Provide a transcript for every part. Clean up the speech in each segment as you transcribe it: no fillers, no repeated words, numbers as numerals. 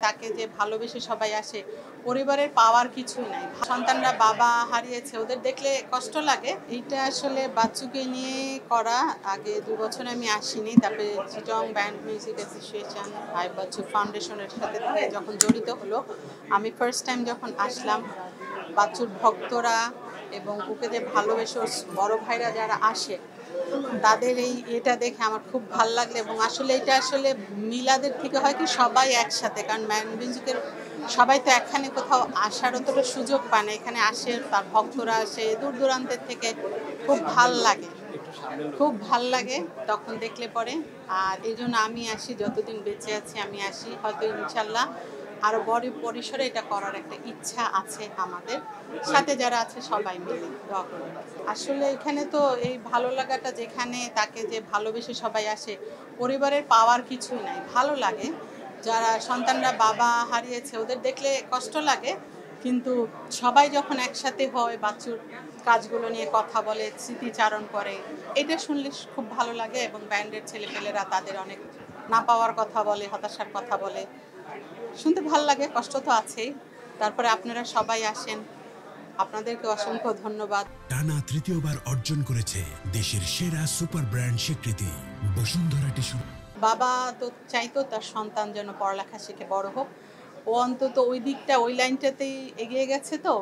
তাকে যে ভালোবেসে সবাই আসে, পরিবারের পাওয়ার কিছুই নাই। সন্তানরা বাবা হারিয়েছে, ওদের দেখলে কষ্ট লাগে। এইটা আসলে বাচ্চুকে নিয়ে করা। আগে ২ বছর আমি আসিনি, তারপরে চিটং band music association Ayub Bachchu ফাউন্ডেশনের সাথে যখন জড়িত হলো, আমি ফার্স্ট টাইম যখন আসলাম, বাচ্চুর ভক্তরা এবং ওকে যে ভালোবেসে বড় ভাইরা যারা আসে, তাদের এটা দেখে আমার খুব ভাল লাগলো। এবং আসলে এটা আসলে মিলাদের থেকে হয় কি সবাই একসাথে, কারণ ব্যান্ড মিউজিকের সবাই তো এখানে কোথাও আসার অতটা সুযোগ পায় না, এখানে আসে, তার ভক্তরা আসে দূর দূরান্তের থেকে। খুব ভাল লাগে, খুব ভাল লাগে তখন দেখলে পরে। আর এই জন্য আমি আসি, যতদিন বেঁচে আছি আমি আসি। হয়তো ইনশাল্লাহ আরও বড় পরিসরে এটা করার একটা ইচ্ছা আছে আমাদের সাথে, যারা আছে সবাই মিলে দোয়া করবেন। আসলে এখানে তো এই ভালো লাগাটা, যেখানে তাকে যে ভালোবেসে সবাই আসে, পরিবারের পাওয়ার কিছুই নাই। ভালো লাগে, যারা সন্তানরা বাবা হারিয়েছে, ওদের দেখলে কষ্ট লাগে, কিন্তু সবাই যখন একসাথে হয়, বাচ্চুর কাজগুলো নিয়ে কথা বলে, স্মৃতিচারণ করে, এটা শুনলে খুব ভালো লাগে। এবং ব্যান্ডের ছেলেপেলেরা তাদের অনেক না পাওয়ার কথা বলে, হতাশার কথা বলে, শুনতে ভালো লাগে। কষ্ট তো আছেই। তারপরে আপনারা সবাই আসেন, আপনাদেরকে অসংখ্য ধন্যবাদ। টানা তৃতীয়বার অর্জন করেছে দেশের সেরা সুপার ব্র্যান্ড স্বীকৃতি বসুন্ধরা টিস্যু। বাবা তো চাইতো তার সন্তান যেন পড়ালেখা শিখে বড় হোক। ও অন্তত ওই দিকটা, ওই লাইনটাতেই এগিয়ে গেছে। তো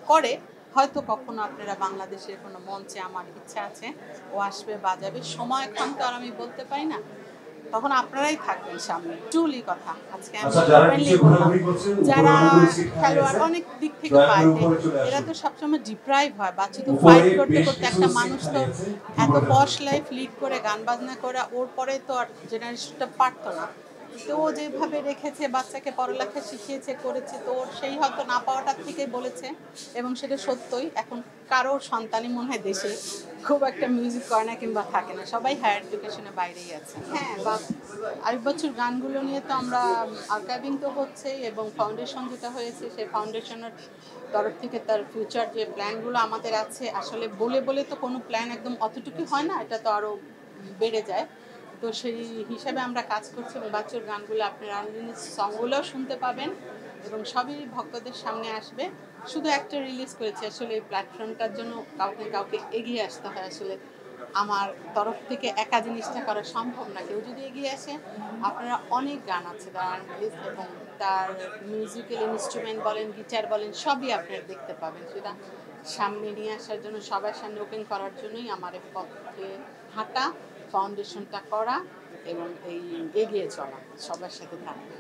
করে হয়তো কখনো আপনারা বাংলাদেশের কোনো মঞ্চে, আমার ইচ্ছা আছে ও আসবে, বাজাবে। সময় এখন তো আর আমি বলতে পারি না, তখন আপনারাই থাকবেন সামনে। ট্রুলি কথা, আজকে আমি যারা খেলোয়াড় অনেক দিক থেকে পায়, এরা তো সবসময় ডিপ্রাইভ হয়। বাচ্চা তো ফাইট করতে করতে, একটা মানুষ তো এত পশ লাইফ লিড করে, গান বাজনা করে, ওর পরে তো আর জেনারেশনটা পারতো না। তো ও যেভাবে রেখেছে, বাচ্চাকে পড়ালেখা শিখিয়েছে, করেছে, তো ওর সেই হয়তো না পাওয়াটার থেকে বলেছে, এবং সেটা সত্যই। এখন কারো সন্তানই মনে হয় দেশে খুব একটা মিউজিক করে না কিংবা থাকে না, সবাই হায়ার এডুকেশনের বাইরেই আছে। হ্যাঁ, বা আইয়ুব বাচ্চুর গানগুলো নিয়ে তো আমরা আর্কাইভিং তো হচ্ছেই, এবং ফাউন্ডেশন যেটা হয়েছে, সেই ফাউন্ডেশনের তরফ থেকে তার ফিউচার যে প্ল্যানগুলো আমাদের আছে, আসলে বলে বলে তো কোনো প্ল্যান একদম অতটুকু হয় না, এটা তো আরও বেড়ে যায়। তো সেই হিসাবে আমরা কাজ করছি, এবং বাচ্চুর গানগুলো আপনারা আনলিমিটেড সংগুলোও শুনতে পাবেন, এবং সবই ভক্তদের সামনে আসবে। শুধু একটা রিলিজ করেছি, আসলে এই প্ল্যাটফর্মটার জন্য কাউকে কাউকে এগিয়ে আসতে হয়। আসলে আমার তরফ থেকে একা জিনিসটা করা সম্ভব না, কেউ যদি এগিয়ে আসে, আপনারা অনেক গান আছে তার আনরিলিজ, এবং তার মিউজিক্যাল ইনস্ট্রুমেন্ট বলেন, গিটার বলেন, সবই আপনারা দেখতে পাবেন। সেটা সামনে নিয়ে আসার জন্য, সবার সামনে ওপেন করার জন্যই আমার এই পথে হাঁটা, ফাউন্ডেশনটা করা, এবং এই এগিয়ে চলা, সবার সাথে থাকবে।